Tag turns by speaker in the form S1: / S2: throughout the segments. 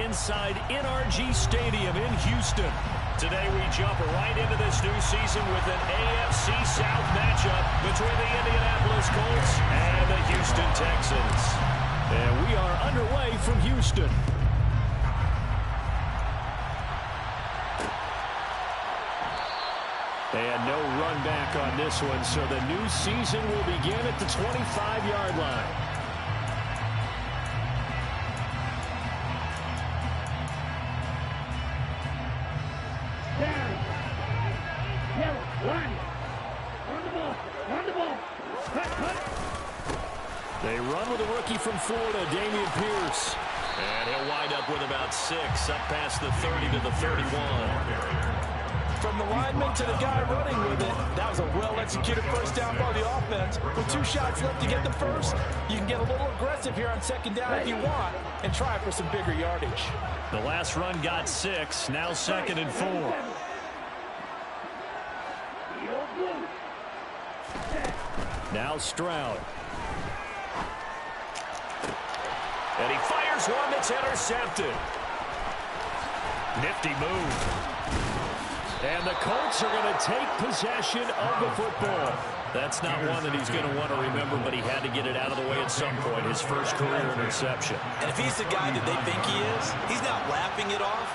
S1: inside NRG Stadium in Houston. Today we jump right into this new season with an AFC South matchup between the Indianapolis Colts and the Houston Texans. And we are underway from Houston. And no run back on this one, so the new season will begin at the 25-yard line. They run with a rookie from Florida, Dameon Pierce. And he'll wind up with about 6, up past the 30 to the 31.
S2: From the lineman to the guy running with it, that was a well-executed first down by the offense. With 2 shots left to get the first, you can get a little aggressive here on second down if you want and try for some bigger yardage.
S1: The last run got 6, now 2nd and 4. Now Stroud. And he fires one that's intercepted. Nifty move. And the Colts are going to take possession of the football. That's not one that he's going to want to remember, but he had to get it out of the way at some point, his first career interception.
S2: And if he's the guy that they think he is, he's not laughing it off,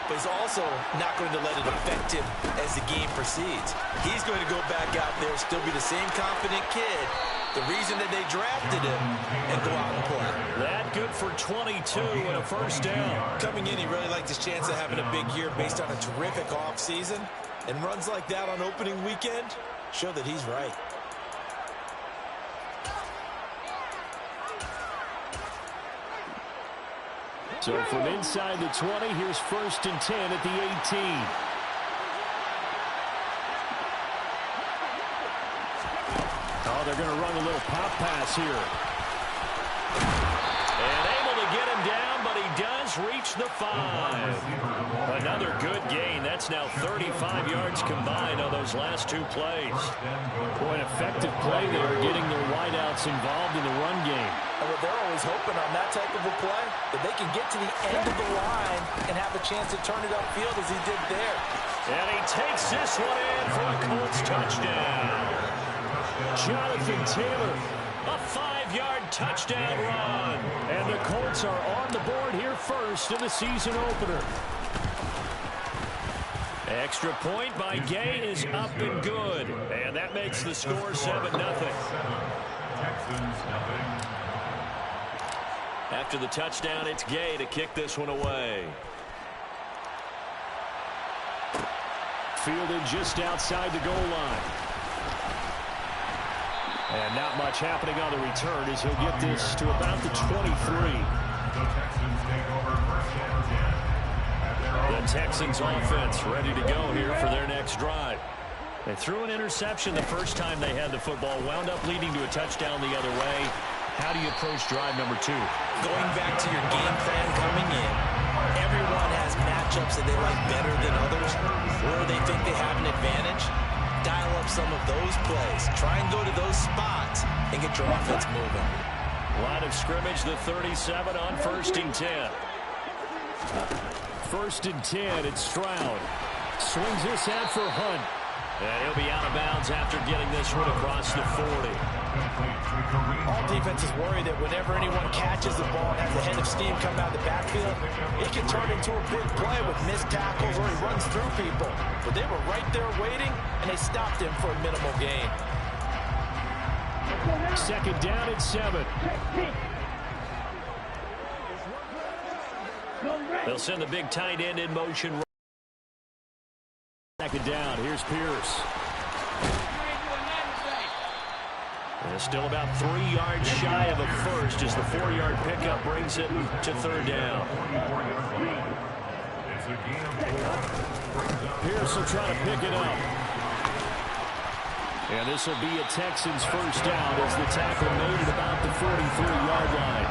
S2: but he's also not going to let it affect him as the game proceeds. He's going to go back out there, still be the same confident kid, the reason that they drafted him, and go out and play.
S1: That good for 22 and a first down.
S2: Coming in, he really liked his chance of having a big year based on a terrific offseason, and runs like that on opening weekend show that he's right.
S1: So from inside the 20, here's 1st and 10 at the 18. Oh, they're going to run a little pop pass here. And able to get him down, but he does reach the 5. Another good gain. That's now 35 yards combined on those last 2 plays. Boy, an effective play there, getting their wideouts involved in the run game.
S2: And they're always hoping on that type of a play that they can get to the end of the line and have a chance to turn it upfield as he did there.
S1: And he takes this one in for a Colts touchdown. Jonathan Taylor, a 5-yard touchdown run. And the Colts are on the board here first in the season opener. Extra point by Gay is up and good. And that makes the score 7-0. After the touchdown, it's Gay to kick this one away. Fielded just outside the goal line. And not much happening on the return as he'll get this to about the 23. The Texans offense ready to go here for their next drive. They threw an interception the first time they had the football, wound up leading to a touchdown the other way. How do you approach drive number 2?
S2: Going back to your game plan coming in, everyone has matchups that they like better than others, where they think they have an advantage. Dial up some of those plays. Try and go to those spots and get your offense moving.
S1: Line of scrimmage, the 37 on 1st and 10. 1st and 10, it's Stroud. Swings this out for Hunt. And he'll be out of bounds after getting this one across the 40.
S2: All defenses worry that whenever anyone catches the ball and has a head of steam coming out of the backfield, it can turn into a big play with missed tackles or he runs through people. But they were right there waiting, and they stopped him for a minimal gain.
S1: 2nd down at 7. They'll send the big tight end in motion. 2nd down. Here's Pierce. And still about 3 yards shy of a first as the 4-yard pickup brings it to 3rd down. Pierce will try to pick it up. And this will be a Texans first down as the tackle made at about the 43-yard line.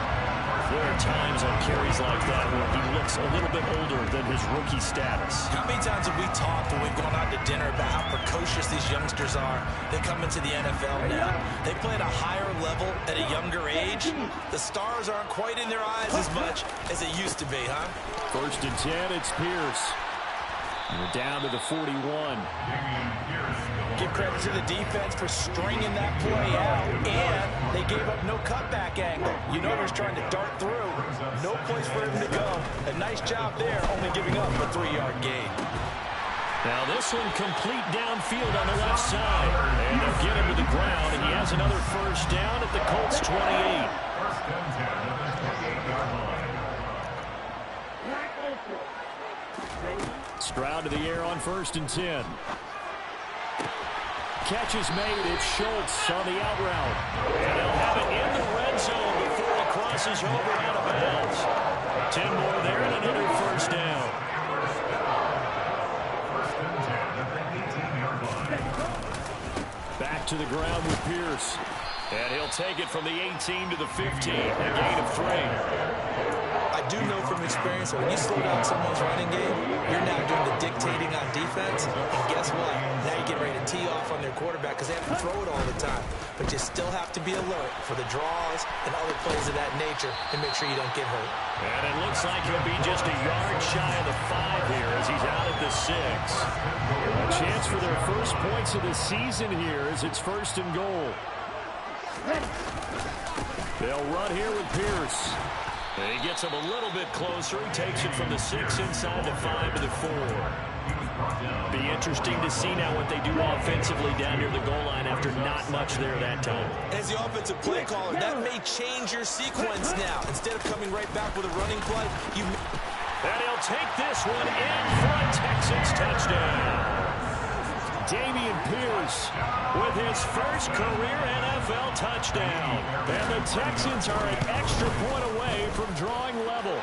S1: there are times on carries like that where he looks a little bit older than his rookie status.
S2: How many times have we talked when we've gone out to dinner about how precocious these youngsters are? They come into the NFL now. They play at a higher level at a younger age. The stars aren't quite in their eyes as much as it used to be, huh?
S1: 1st and 10, it's Pierce. We're down to the 41.
S2: Give credit to the defense for stringing that play out, and they gave up no cutback angle. You know he was trying to dart through. No place for him to go. A nice job there, only giving up a 3-yard gain.
S1: Now this one complete downfield on the left side. And they'll get him to the ground, and he has another 1st down at the Colts 28. Stroud to the air on 1st and 10. Catch is made. It's Schultz on the out route. And they'll have it in the red zone before it crosses over out of bounds. 10 more there and another 1st down. Back to the ground with Pierce. And he'll take it from the 18 to the 15. A gain of 3.
S2: I do know from experience that when you slow down someone's running game, you're now doing the dictating on defense. And guess what? Now you get ready to tee off on their quarterback because they have to throw it all the time. But you still have to be alert for the draws and other plays of that nature to make sure you don't get hurt.
S1: And it looks like he'll be just a yard shy of the 5 here as he's out at the 6. A chance for their first points of the season here as it's 1st and goal. They'll run here with Pierce. And he gets him a little bit closer. He takes it from the 6 inside the 5 to the 4. Be interesting to see now what they do offensively down near the goal line after not much there that time.
S2: As the offensive play caller, that may change your sequence now. Instead of coming right back with a running play, you...
S1: And he'll take this one in for a Texans touchdown. Dameon Pierce with his first career NFL touchdown. And the Texans are an extra point away from drawing level.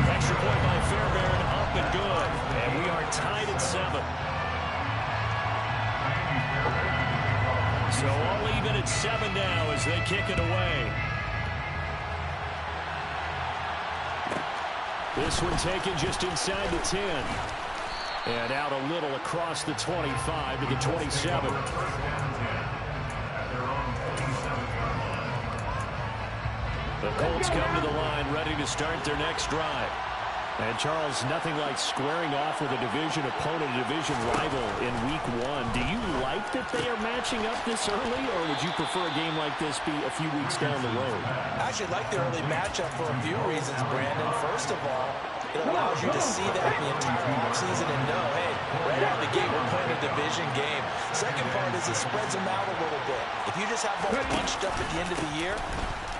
S1: Extra point by Fairbairn, up and good. And we are tied at 7. So all even at 7 now as they kick it away. This one taken just inside the 10. And out a little across the 25 to the 27. The Colts come to the line ready to start their next drive. And Charles, nothing like squaring off with a division opponent, a division rival in week 1. Do you like that they are matching up this early, or would you prefer a game like this be a few weeks down the road?
S2: I actually like the early matchup for a few reasons, Brandon. First of all, it allows you to see that the entire offseason and know, hey, right out of the gate, we're playing a division game. Second part is it spreads them out a little bit. If you just have both bunched up at the end of the year,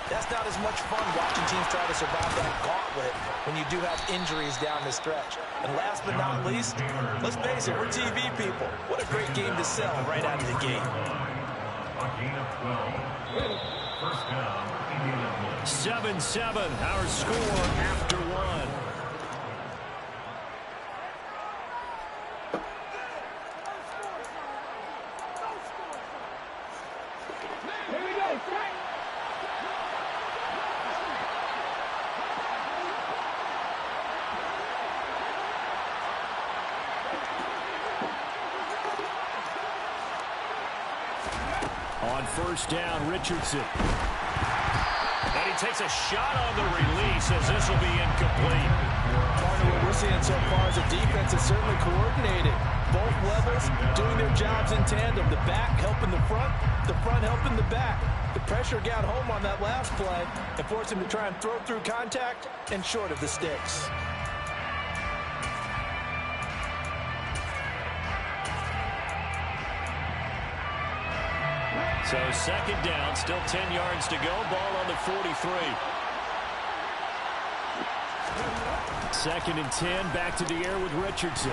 S2: that's not as much fun watching teams try to survive that gauntlet when you do have injuries down the stretch. And last but not least, let's face it, we're TV people. What a great game to sell right out of the gate.
S1: 7-7, our score after 1. On 1st down, Richardson. And he takes a shot on the release as this will be incomplete.
S2: Part of what we're seeing so far is a defense that's certainly coordinated. Both levels doing their jobs in tandem. The back helping the front helping the back. The pressure got home on that last play and forced him to try and throw through contact and short of the sticks.
S1: So 2nd down, still 10 yards to go. Ball on the 43. 2nd and 10, back to the air with Richardson.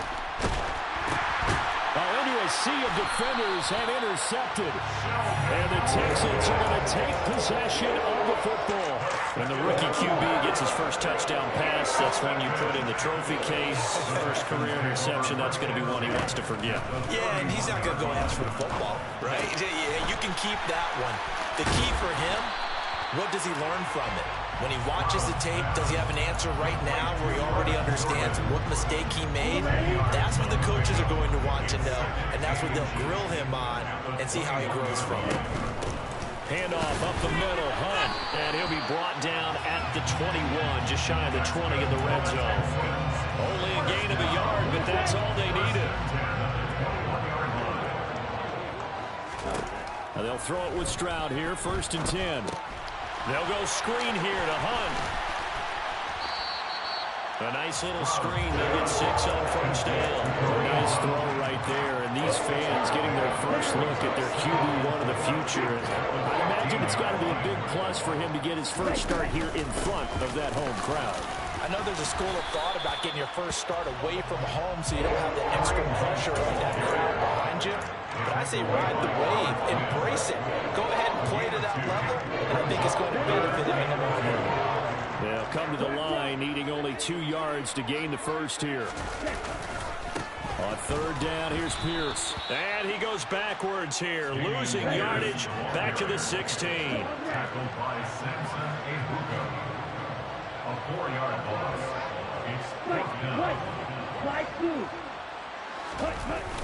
S1: Into a sea of defenders and intercepted. And the Texans are going to take possession of the football. When the rookie QB gets his first touchdown pass, that's when you put in the trophy case. First career interception, that's going to be one he wants to forget.
S2: Yeah, and he's not going to go ask for the football, right? You can keep that one. The key for him, what does he learn from it? When he watches the tape, does he have an answer right now where he already understands what mistake he made? That's what the coaches are going to want to know, and that's what they'll grill him on and see how he grows from it.
S1: Handoff up the middle, Hunt, and he'll be brought down at the 21, just shy of the 20 in the red zone. Only a gain of a yard, but that's all they needed. Now they'll throw it with Stroud here, 1st and 10. They'll go screen here to Hunt. A nice little screen. They'll get 6 on 1st down. A nice throw right there. And these fans getting their first look at their QB1 of the future. I imagine it's got to be a big plus for him to get his first start here in front of that home crowd.
S2: I know there's a school of thought about getting your first start away from home so you don't have the extra pressure of that crowd behind you. But I say ride the wave, embrace it. Go ahead and play to that level, and I think it's going to benefit him in the long run.
S1: They'll come to the line, needing only 2 yards to gain the first here. On 3rd down, here's Pierce. And he goes backwards here, losing yardage back to the 16.
S3: Tackled by Samson Abuka. A 4-yard loss.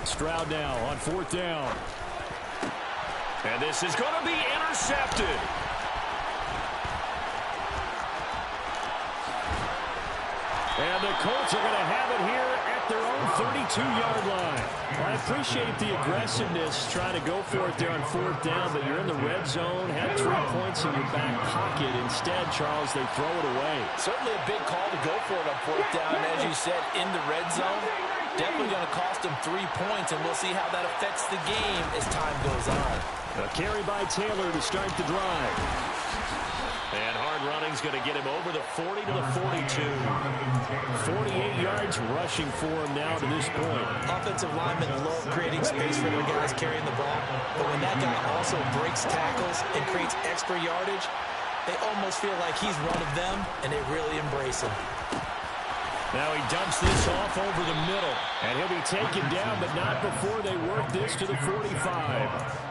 S3: It's
S1: Stroud now on 4th down. And this is going to be intercepted. And the Colts are going to have it here at their own 32-yard line. I appreciate the aggressiveness trying to go for it there on 4th down, but you're in the red zone, had 3 points in your back pocket. Instead, Charles, they throw it away.
S2: Certainly a big call to go for it on 4th down, as you said, in the red zone. Definitely going to cost them 3 points, and we'll see how that affects the game as time goes on.
S1: A carry by Taylor to start the drive. And hard running's going to get him over the 40 to the 42. 48 yards rushing for him now to this point.
S2: Offensive linemen love creating space for their guys carrying the ball. But when that guy also breaks tackles and creates extra yardage, they almost feel like he's one of them, and they really embrace him.
S1: Now he dumps this off over the middle. And he'll be taken down, but not before they work this to the 45.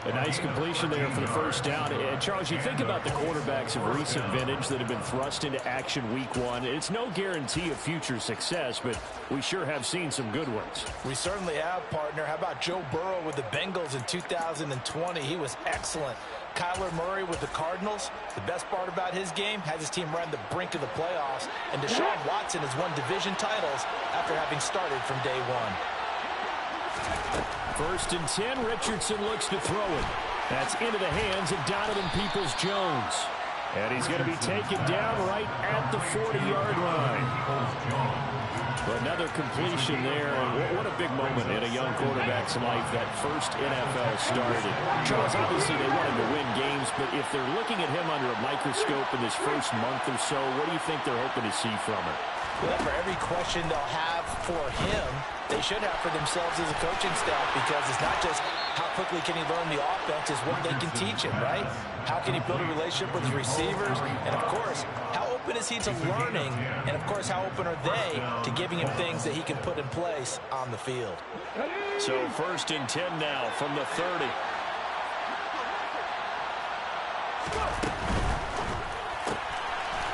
S1: A nice completion there for the 1st down. And Charles, you think about the quarterbacks of recent vintage that have been thrust into action week 1. It's no guarantee of future success, but we sure have seen some good ones.
S2: We certainly have, partner. How about Joe Burrow with the Bengals in 2020? He was excellent. Kyler Murray with the Cardinals. The best part about his game, has his team right on the brink of the playoffs. And Deshaun Watson has won division titles after having started from day 1.
S1: 1st and 10, Richardson looks to throw it. That's into the hands of Donovan Peoples-Jones. And he's going to be taken down right at the 40-yard line. Another completion there. And what a big moment in a young quarterback's life, that first NFL started. Charles, obviously they want him to win games, but if they're looking at him under a microscope in this first month or so, what do you think they're hoping to see from him?
S2: Well, for every question they'll have for him, they should have for themselves as a coaching staff, because it's not just how quickly can he learn the offense, it's what they can teach him, right? How can he build a relationship with his receivers? And, of course, how open is he to learning? And, of course, how open are they to giving him things that he can put in place on the field?
S1: So 1st and 10 now from the 30.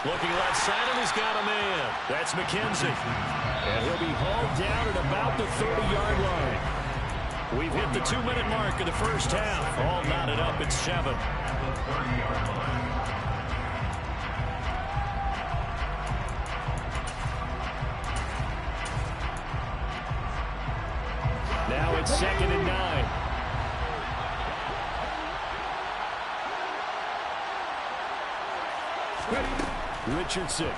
S1: Looking left side, and he's got a man. That's McKenzie. And he'll be hauled down at about the 30-yard line. We've hit the 2-minute mark of the first half. All knotted up at 7. Now it's 2nd and 9. Richardson.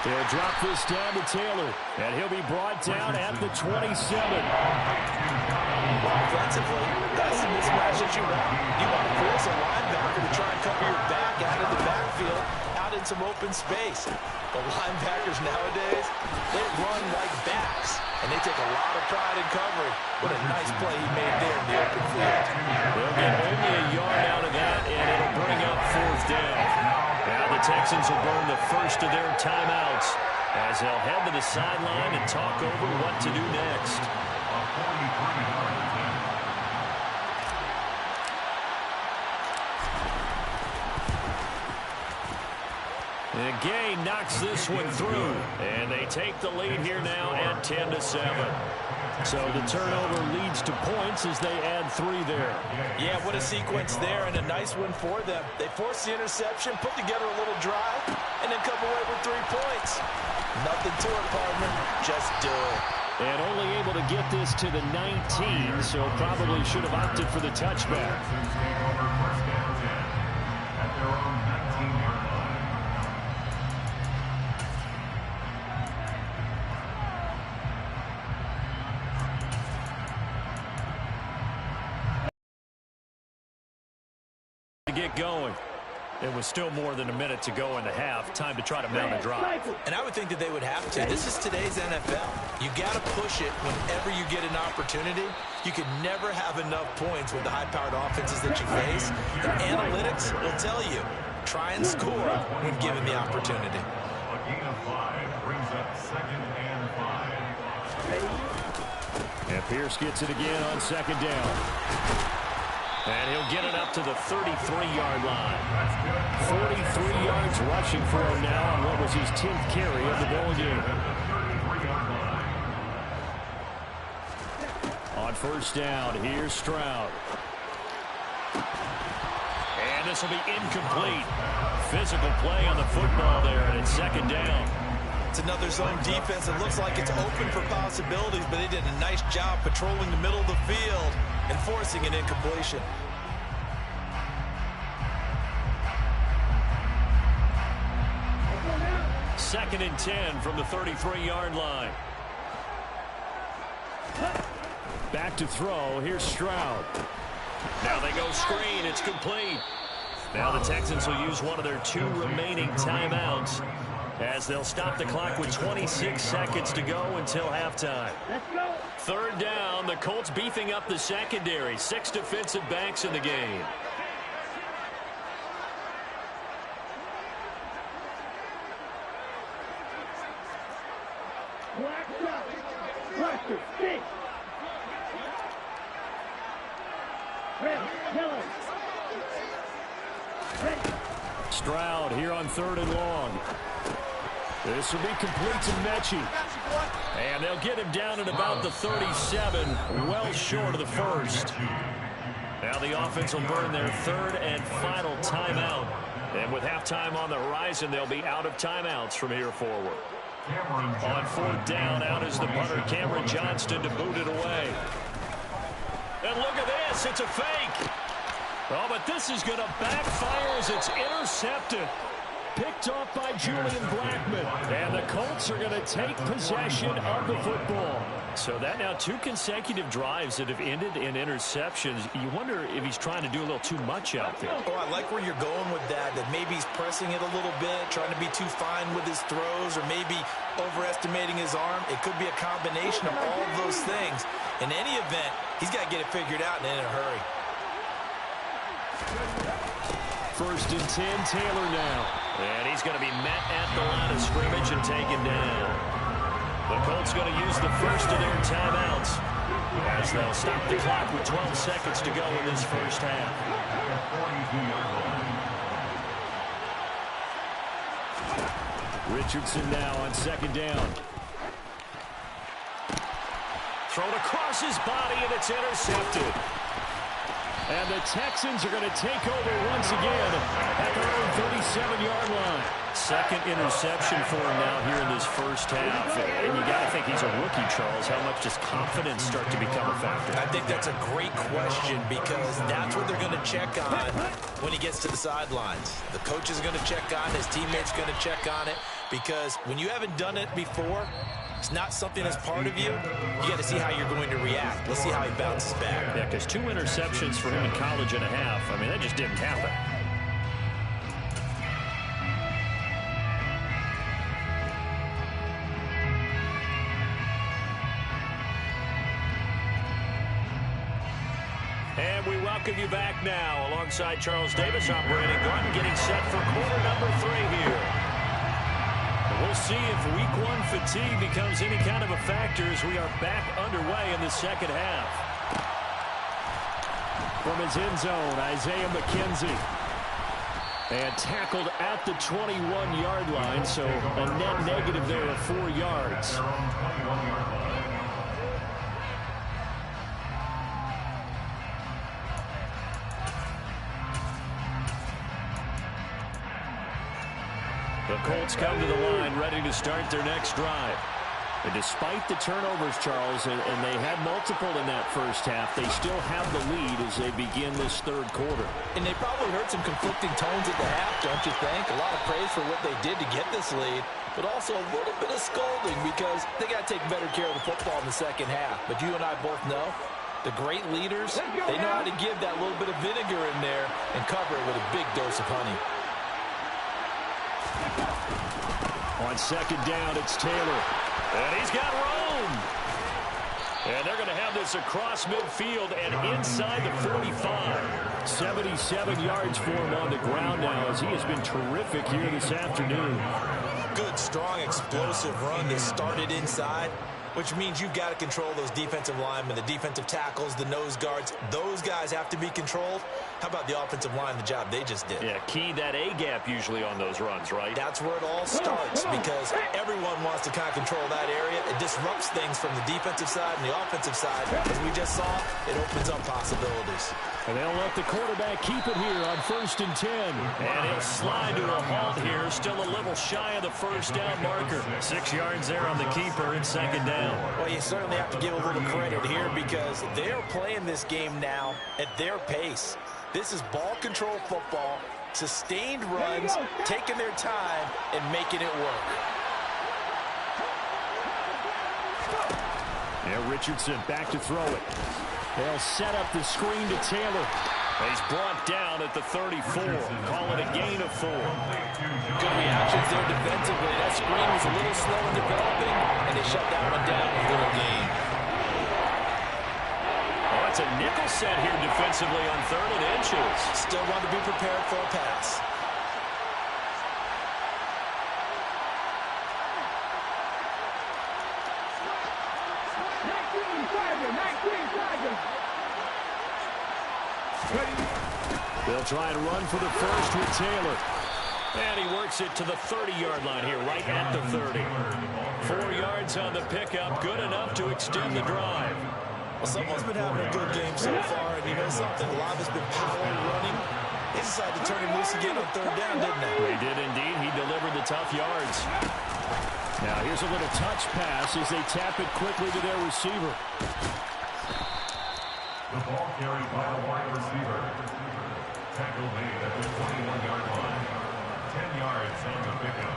S1: He'll drop this down to Taylor, and he'll be brought down at the 27.
S2: Offensively, that's the mismatch that you want. You want to force a linebacker to try and cover your back out of the backfield, out in some open space. The linebackers nowadays, they run like backs, and they take a lot of pride in covering. What a nice play he made there in the open field.
S1: They'll get only a yard out of that, and it'll bring up 4th down. Now the Texans will burn the first of their timeouts as they'll head to the sideline and talk over what to do next. And Gay knocks this one through. And they take the lead here now at 10-7. So the turnover leads to points as they add 3 there.
S2: Yeah, what a sequence there, and a nice one for them. They forced the interception, put together a little drive, and then come away with 3 points. Nothing to it, partner. Just do it.
S1: And only able to get this to the 19, so probably should have opted for the touchback. Get going. It was still more than a minute to go in the half. Time to try to mount a drive.
S2: And I would think that they would have to. This is today's NFL. You got to push it whenever you get an opportunity. You can never have enough points with the high-powered offenses that you face. And analytics will tell you, try and score when given the opportunity.
S3: A gain of 5 brings up 2nd and 5.
S1: And Pierce gets it again on 2nd down. And he'll get it up to the 33-yard line. 43 yards rushing for him now on what was his 10th carry of the ball game. On 1st down, here's Stroud. And this will be incomplete. Physical play on the football there, and it's 2nd down.
S2: It's another zone defense. It looks like it's open for possibilities, but they did a nice job patrolling the middle of the field and forcing an incompletion.
S1: Second and 10 from the 33-yard line. Back to throw. Here's Stroud. Now they go screen. It's complete. Now the Texans will use one of their 2 remaining timeouts as they'll stop the clock with 26 seconds to go until halftime. 3rd down, the Colts beefing up the secondary. 6 defensive backs in the game. Stroud here on 3rd and long. This will be complete to Mechie. And they'll get him down at about the 37, well short of the 1st. Now the offense will burn their 3rd and final timeout. And with halftime on the horizon, they'll be out of timeouts from here forward. On 4th down, out is the punter, Cameron Johnston, to boot it away. And look at this, it's a fake. Oh, but this is going to backfire as it's intercepted. Picked off by Julian Blackman. And the Colts are going to take possession of the football. So that now 2 consecutive drives that have ended in interceptions. You wonder if he's trying to do a little too much out there.
S2: Oh, I like where you're going with that maybe he's pressing it a little bit, trying to be too fine with his throws, or maybe overestimating his arm. It could be a combination of all of those things. In any event, he's got to get it figured out and in a hurry.
S1: 1st and 10, Taylor now. And he's going to be met at the line of scrimmage and taken down. The Colts going to use the 1st of their timeouts as they'll stop the clock with 12 seconds to go in this 1st half. Richardson now on 2nd down. Thrown across his body, and it's intercepted. And the Texans are going to take over once again at their own 37-yard line. 2nd interception for him now here in this 1st half. And you got to think he's a rookie, Charles. How much does confidence start to become a factor?
S2: I think that's a great question, because that's what they're going to check on when he gets to the sidelines. The coach is going to check on it. His teammates are going to check on it, because when you haven't done it before, it's not something that's part of you. You got to see how you're going to react. Let's see how he bounces back.
S1: Yeah, because 2 interceptions for him in college and a half. I mean, that just didn't happen. And we welcome you back now alongside Charles Davis. I'm Brandon Gordon, getting set for quarter number 3 here. We'll see if week 1 fatigue becomes any kind of a factor as we are back underway in the 2nd half. From his end zone, Isaiah McKenzie. And tackled at the 21-yard line, so a net negative there of 4 yards. The Colts come to the line ready to start their next drive. And despite the turnovers, Charles, and they had multiple in that first half, they still have the lead as they begin this third quarter.
S2: And they probably heard some conflicting tones at the half, don't you think? A lot of praise for what they did to get this lead, but also a little bit of scolding because they got to take better care of the football in the second half. But you and I both know the great leaders, they know how to give that little bit of vinegar in there and cover it with a big dose of honey.
S1: On second down, it's Taylor. And he's got room. And they're going to have this across midfield and inside the 45. 77 yards for him on the ground now as he has been terrific here this afternoon.
S2: Good, strong, explosive run that started inside, which means you've got to control those defensive linemen, the defensive tackles, the nose guards. Those guys have to be controlled. How about the offensive line, the job they just did?
S1: Yeah, key that A-gap usually on those runs, right?
S2: That's where it all starts because everyone wants to kind of control that area. It disrupts things from the defensive side and the offensive side. As we just saw, it opens up possibilities.
S1: And they'll let the quarterback keep it here on 1st and 10. And he'll slide to a halt here, still a little shy of the first down marker. 6 yards there on the keeper in second down.
S2: Well, you certainly have to give a little credit here because they're playing this game now at their pace. This is ball control football, sustained runs, taking their time, and making it work.
S1: Now Richardson back to throw it. They'll set up the screen to Taylor. He's brought down at the 34. Call it a gain of 4.
S2: Good reactions there defensively. That screen was a little slow in developing, and they shut that one down with a little gain.
S1: Oh, it's a nickel set here defensively on 3rd and inches.
S2: Still want to be prepared for a pass.
S1: They'll try and run for the first with Taylor. And he works it to the 30-yard line here, right at the 30. 4 yards on the pickup, good enough to extend the drive.
S2: Well, someone's been having a good game so far, and you know something? A lot has been power running. They decided to turn him loose again on 3rd down, didn't they?
S1: They did indeed. He delivered the tough yards. Now here's a little touch pass as they tap it quickly to their receiver.
S3: The ball carried by the wide receiver. Tackle made at the 21-yard line. 10 yards on the pickup.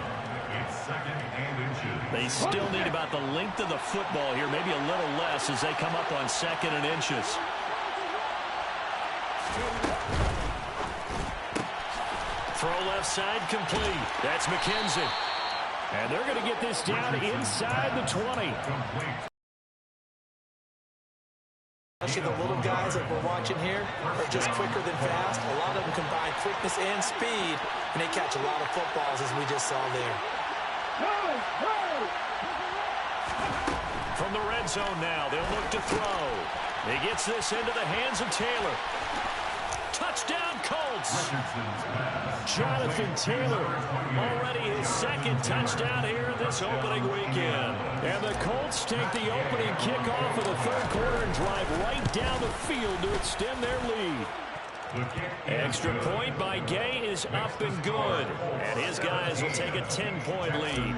S3: It's 2nd and inches.
S1: They still need about the length of the football here, maybe a little less as they come up on 2nd and inches. Throw left side complete. That's McKenzie. And they're going to get this down inside the 20.
S2: Especially the little guys that we're watching here are just quicker than fast. A lot of them combine quickness and speed, and they catch a lot of footballs, as we just saw there.
S1: From the red zone now, they'll look to throw. He gets this into the hands of Taylor. Touchdown, Colts! Jonathan Taylor, already his 2nd touchdown here this opening weekend. And the Colts take the opening kickoff of the 3rd quarter and drive right down the field to extend their lead. Extra point by Gay is up and good. And his guys will take a 10-point lead.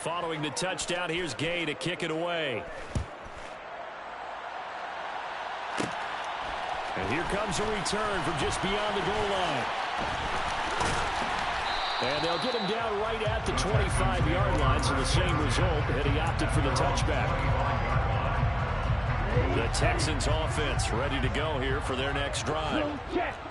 S1: Following the touchdown, here's Gay to kick it away. And here comes a return from just beyond the goal line. And they'll get him down right at the 25-yard line, so the same result, and he opted for the touchback. The Texans offense ready to go here for their next drive.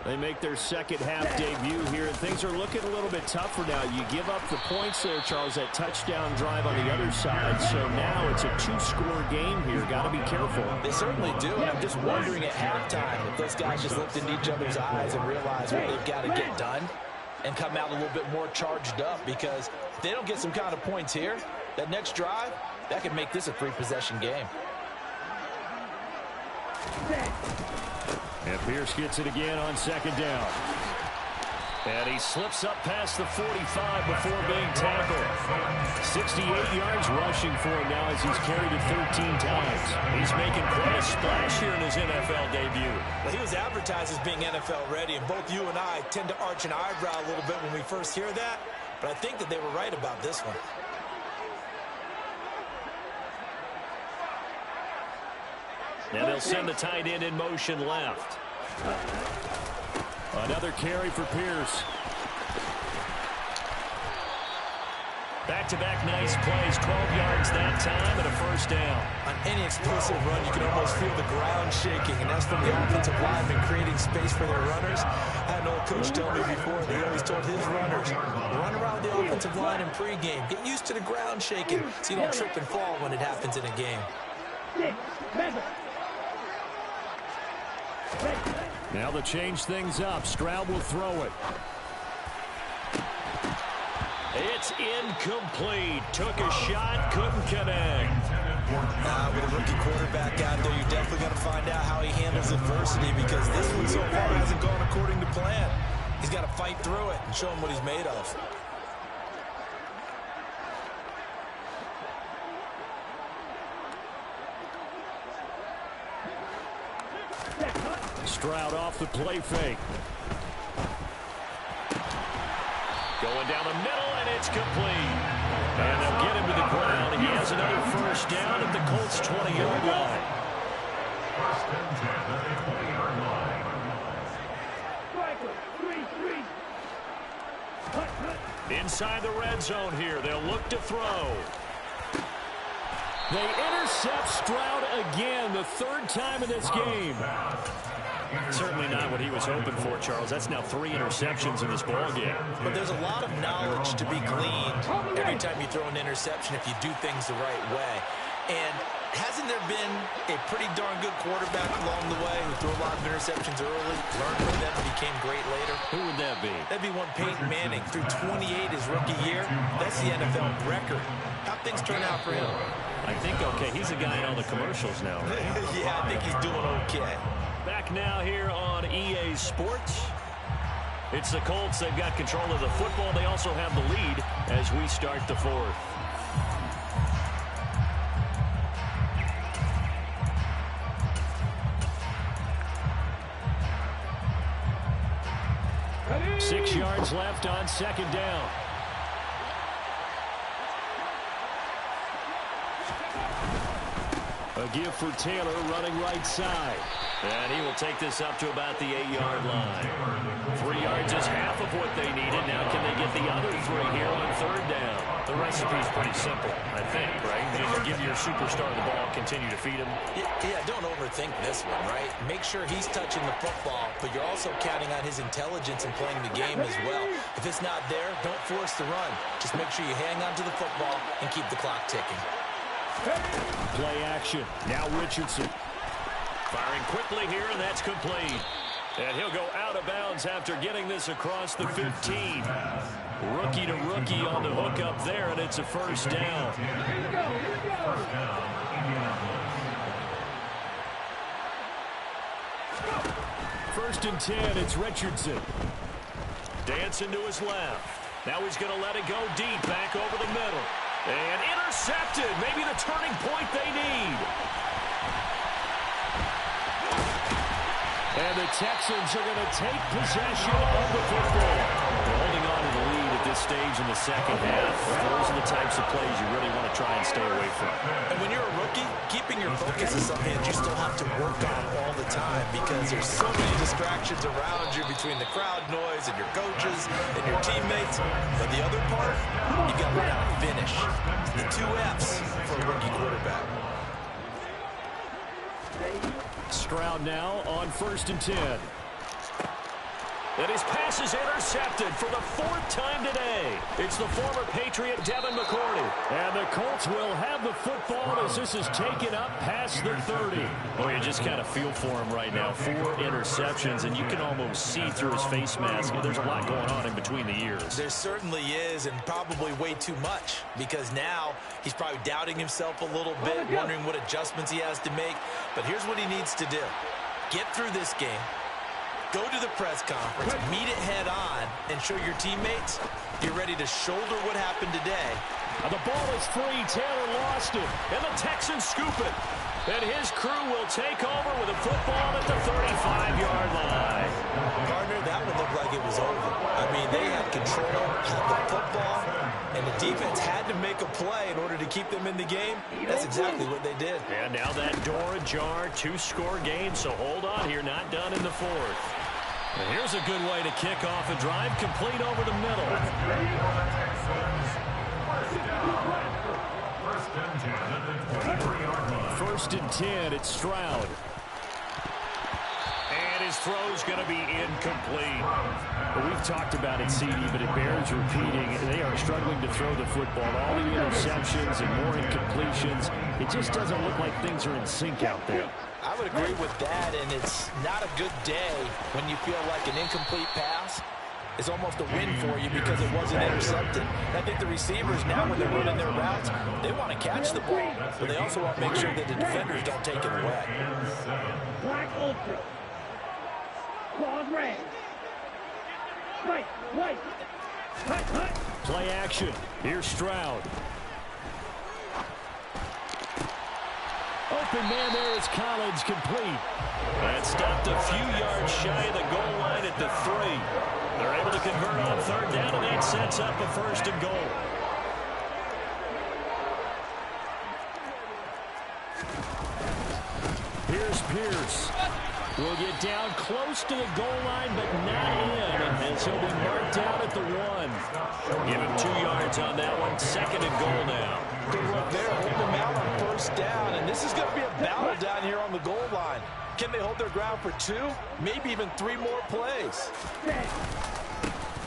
S1: They make their second half debut here, and things are looking a little bit tougher now. You give up the points there, Charles, that touchdown drive on the other side. So now it's a 2-score game here. Got to be careful.
S2: They certainly do, and I'm just wondering at halftime if those guys just looked into each other's eyes and realized what they've got to get done and come out a little bit more charged up, because if they don't get some kind of points here, that next drive, that could make this a 3-possession game.
S1: And Pierce gets it again on 2nd down. And he slips up past the 45 before being tackled. 68 yards rushing for him now as he's carried it 13 times. He's making quite a splash here in his NFL debut.
S2: Well, he was advertised as being NFL ready, and both you and I tend to arch an eyebrow a little bit when we first hear that, but I think that they were right about this one.
S1: And they'll send the tight end in motion left. Another carry for Pierce. Back-to-back nice plays, 12 yards that time and a first down.
S2: On any explosive run, you can almost feel the ground shaking, and that's from the offensive linemen creating space for their runners. I had an old coach tell me before, that he always told his runners, run around the offensive line in pregame. Get used to the ground shaking so you don't trip and fall when it happens in a game.
S1: Now to change things up, Stroud will throw it. It's incomplete. Took a shot, couldn't connect.
S2: With a rookie quarterback out there, you're definitely going to find out how he handles adversity, because this one so far hasn't gone according to plan. He's got to fight through it and show him what he's made of.
S1: Stroud off the play fake. Going down the middle, and it's complete. And they'll get him to the ground, and he has another first down at the Colts' 20-yard line.
S3: First and 10 at the 20-yard line.
S1: Inside the red zone here, they'll look to throw. They intercept Stroud again, the third time in this game. Certainly not what he was hoping for, Charles. That's now 3 interceptions in this ballgame.
S2: But there's a lot of knowledge to be gleaned every time you throw an interception if you do things the right way. And hasn't there been a pretty darn good quarterback along the way who threw a lot of interceptions early, learned from them, and became great later?
S1: Who would that be?
S2: That'd be one Peyton Manning. Through 28 his rookie year. That's the NFL record. How'd things turn out for him?
S1: I think okay. He's a guy in all the commercials now, right?
S2: Yeah, I think he's doing okay.
S1: Back now here on EA Sports. It's the Colts. They've got control of the football. They also have the lead as we start the fourth.
S3: Ready?
S1: 6 yards left on second down. A give for Taylor running right side. And he will take this up to about the 8-yard line. 3 yards is half of what they needed. Now can they get the other 3 here on third down? The recipe's pretty simple, I think, right? Just give your superstar the ball, continue to feed him.
S2: Yeah, don't overthink this one, right? Make sure he's touching the football, but you're also counting on his intelligence in playing the game as well. If it's not there, don't force the run. Just make sure you hang on to the football and keep the clock ticking.
S1: Play action. Now Richardson. Firing quickly here, and that's complete. And he'll go out of bounds after getting this across the 15. Rookie to rookie on the hook up there, and it's a first down. First and 10, it's Richardson. Dancing to his left. Now he's going to let it go deep, back over the middle. And intercepted, maybe the turning point they need. And the Texans are going to take possession of the football. They're holding on to the lead at this stage in the second half. Those are the types of plays you really want to try and stay away from.
S2: And when you're a rookie, keeping your focus is something that you still have to work on all the time, because there's so many distractions around you between the crowd noise and your coaches and your teammates. But the other part, you got to learn how to finish. The 2 F's for a rookie quarterback.
S1: Stroud now on first and 10. And his pass is intercepted for the 4th time today. It's the former Patriot Devin McCourty. And the Colts will have the football as this is taken up past the 30. Oh, you just kind of feel for him right now. 4 interceptions, and you can almost see through his face mask. There's a lot going on in between the ears.
S2: There certainly is, and probably way too much, because now he's probably doubting himself a little bit, wondering what adjustments he has to make. But here's what he needs to do. Get through this game. Go to the press conference, meet it head on, and show your teammates you're ready to shoulder what happened today.
S1: The ball is free. Taylor lost it, and the Texans scoop it. And his crew will take over with a football at the 35-yard line.
S2: Gardner, that one looked like it was over. I mean, they had control, had the football, and the defense had to make a play in order to keep them in the game. That's exactly what they did.
S1: And now that door ajar, 2-score game, so hold on here, not done in the fourth. And here's a good way to kick off a drive, complete over the middle. First and 10, it's Stroud. And his throw's going to be incomplete. Well, we've talked about it, CD, but it bears repeating. They are struggling to throw the football. All the interceptions and more incompletions. It just doesn't look like things are in sync out there.
S2: I would agree with that, and it's not a good day when you feel like an incomplete pass is almost a win for you because it wasn't intercepted. And I think the receivers now, when they're running their routes, they want to catch the ball, but they also want to make sure that the defenders don't take it away.
S4: Black ultra. Claws red. White. Hut.
S1: Play action. Here's Stroud. Open man there is Collins, complete. And stopped a few yards shy of the goal line at the 3. They're able to convert on third down, and that sets up a first and goal. Here's Pierce. Will get down close to the goal line, but not in. And so he'll be marked down at the 1. Give him 2 yards on that one. Second and goal now.
S2: Good look there, holding them out on first down. And this is going to be a battle down here on the goal line. Can they hold their ground for 2? Maybe even 3 more plays.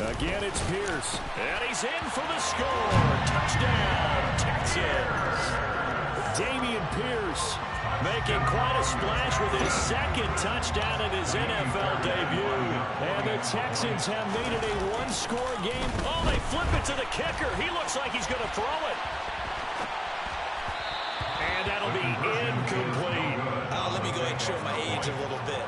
S1: Again, it's Pierce. And he's in for the score. Touchdown, Texans. Dameon Pierce making quite a splash with his second touchdown in his NFL debut. And the Texans have made it a 1-score game. Oh, they flip it to the kicker. He looks like he's going to throw it. And that'll be incomplete.
S2: Let me go ahead and show my age a little bit.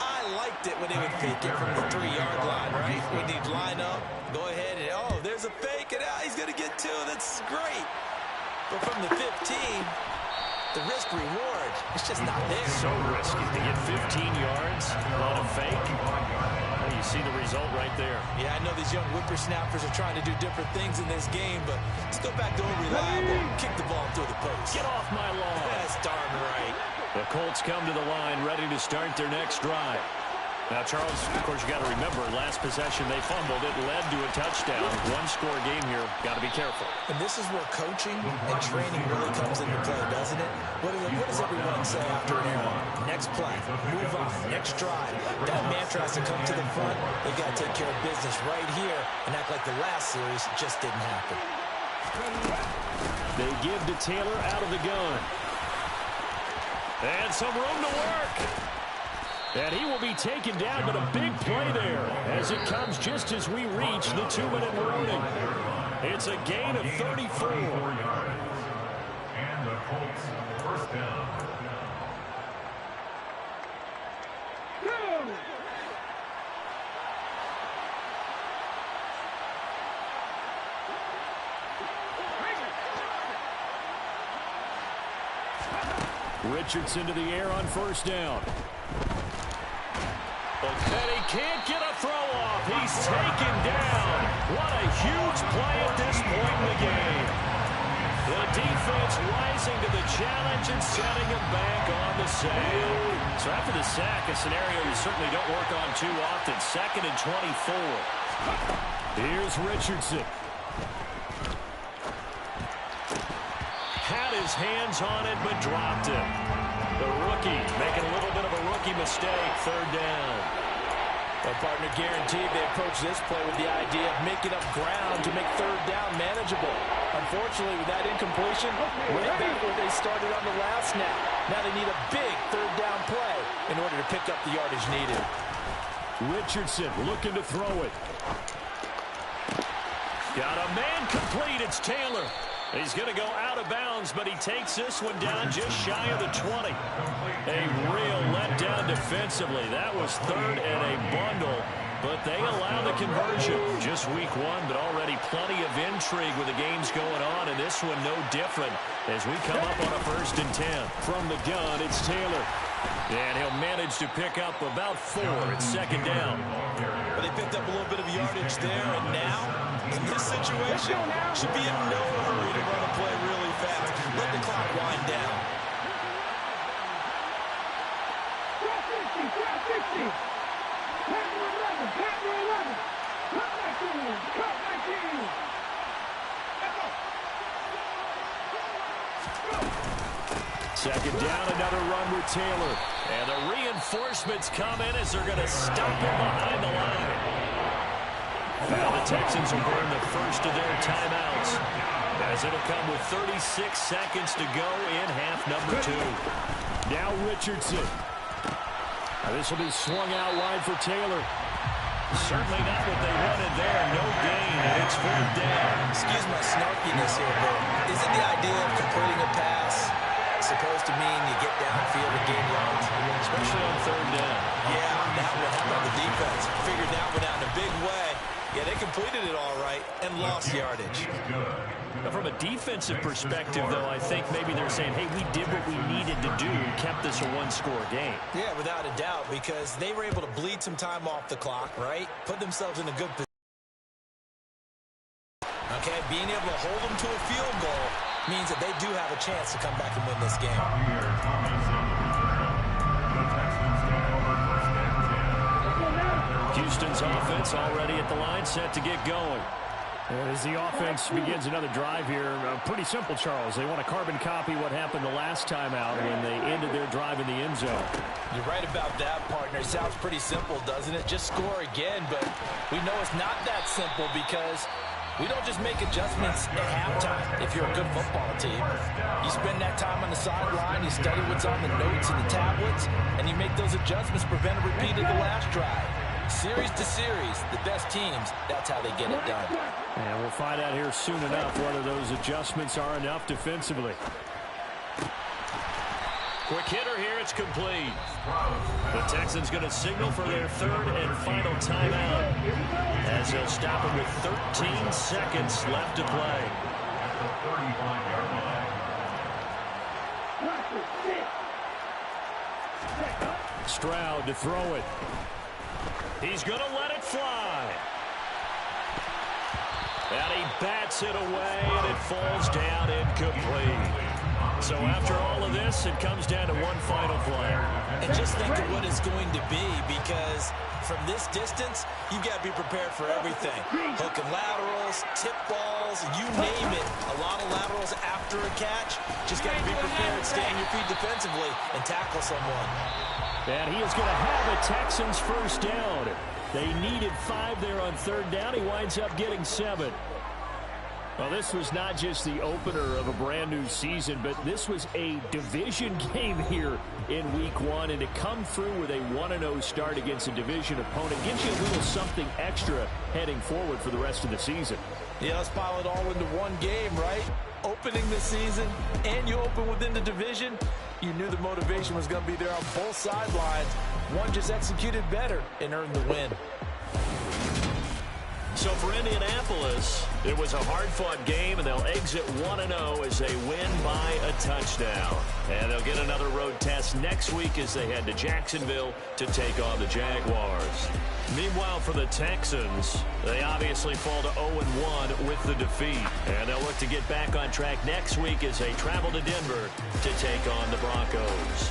S2: I liked it when they would fake it from the 3-yard line, right? When they'd line up, go ahead and, oh, there's a fake, and he's going to get 2. That's great. But from the 15, the risk reward, it's just not there.
S1: So risky to get 15 yards on a fake. Well, you see the result right there.
S2: Yeah, I know these young whippersnappers are trying to do different things in this game, but let's go back to reliable. Kick the ball through the post.
S1: Get off my lawn.
S2: That's darn right.
S1: The Colts come to the line ready to start their next drive. Now, Charles, of course, you got to remember, last possession they fumbled. It led to a touchdown. 1-score game here. Got to be careful.
S2: And this is where coaching and training really comes into play, doesn't it? What does everyone say after an error? Next play, move on, next drive. That mantra has to come to the front. They got to take care of business right here and act like the last series just didn't happen.
S1: They give to Taylor out of the gun. And some room to work. And he will be taken down, but a big play there as it comes just as we reach the 2-minute warning. It's a gain of 34.
S3: And the Colts first down.
S1: Richardson to the air on first down. And he can't get a throw off. He's taken down. What a huge play at this point in the game. The defense rising to the challenge and setting him back on the sand. So after the sack, a scenario you certainly don't work on too often. 2nd and 24. Here's Richardson. Had his hands on it, but dropped it. The rookie making a little bit of a rookie mistake. 3rd down.
S2: Well, partner, guaranteed they approach this play with the idea of making up ground to make 3rd down manageable. Unfortunately, with that incompletion, right back where they started on the last snap. Now they need a big 3rd down play in order to pick up the yardage needed.
S1: Richardson looking to throw it. Got a man complete. It's Taylor. He's going to go out of bounds, but he takes this one down just shy of the 20. A real letdown defensively. That was third and a bundle, but they allow the conversion. Just week one, but already plenty of intrigue with the games going on, and this one no different as we come up on a 1st and 10. From the gun, it's Taylor. And he'll manage to pick up about 4 at 2nd down.
S2: But they picked up a little bit of yardage there, and now, in this situation, should be in no hurry to run a play really fast. Let the clock wind down.
S4: Drop 50, drop 50. Packer 11, Packer 11. Cut back in, cut back in.
S1: Second down, another run with Taylor. And the reinforcements come in as they're going to stop him behind the line. Now the Texans will burn the first of their timeouts, as it'll come with 36 seconds to go in half number 2. Now Richardson. Now this will be swung out wide for Taylor. Certainly not what they wanted there. No gain, and it's 4th down.
S2: Excuse my snarkiness here, but isn't the idea of completing a pass supposed to mean you get downfield and gain yards?
S1: Especially on 3rd down.
S2: Yeah, that one happened on the defense. Figured that one out in a big way. Yeah, they completed it all right and lost yardage.
S1: Now, from a defensive perspective, though, I think maybe they're saying, hey, we did what we needed to do and kept this a one-score game.
S2: Yeah, without a doubt, because they were able to bleed some time off the clock, right? Put themselves in a good position. Okay, being able to hold them to a field goal means that they do have a chance to come back and win this game.
S1: Houston's offense already at the line, set to get going. As the offense begins another drive here, pretty simple, Charles. They want to carbon copy what happened the last time out when they ended their drive in the end zone.
S2: You're right about that, partner. Sounds pretty simple, doesn't it? Just score again, but we know it's not that simple because we don't just make adjustments at halftime if you're a good football team. You spend that time on the sideline, you study what's on the notes and the tablets, and you make those adjustments, prevent a repeat of the last drive. Series to series, the best teams, that's how they get it done.
S1: And we'll find out here soon enough whether those adjustments are enough defensively. Quick hitter here, it's complete. The Texans going to signal for their 3rd and final timeout, as they'll stop it with 13 seconds left to play.
S3: At the 35-yard line.
S1: Stroud to throw it. He's going to let it fly. And he bats it away, and it falls down incomplete. So after all of this, it comes down to one final play.
S2: And just think of what it's going to be, because from this distance, you've got to be prepared for everything. Hook and laterals, tip balls, you name it. A lot of laterals after a catch. Just got to be prepared, stay on your feet defensively, and tackle someone.
S1: And he is going to have a Texans first down. They needed 5 there on 3rd down. He winds up getting 7. Well, this was not just the opener of a brand new season, but this was a division game here in week 1. And to come through with a 1-0 start against a division opponent gives you a little something extra heading forward for the rest of the season.
S2: Yeah, let's pile it all into one game, right? Opening the season, and you open within the division. You knew the motivation was going to be there on both sidelines. One just executed better and earned the win.
S1: So for Indianapolis, it was a hard-fought game, and they'll exit 1-0 as they win by a touchdown. And they'll get another road test next week as they head to Jacksonville to take on the Jaguars. Meanwhile, for the Texans, they obviously fall to 0-1 with the defeat. And they'll look to get back on track next week as they travel to Denver to take on the Broncos.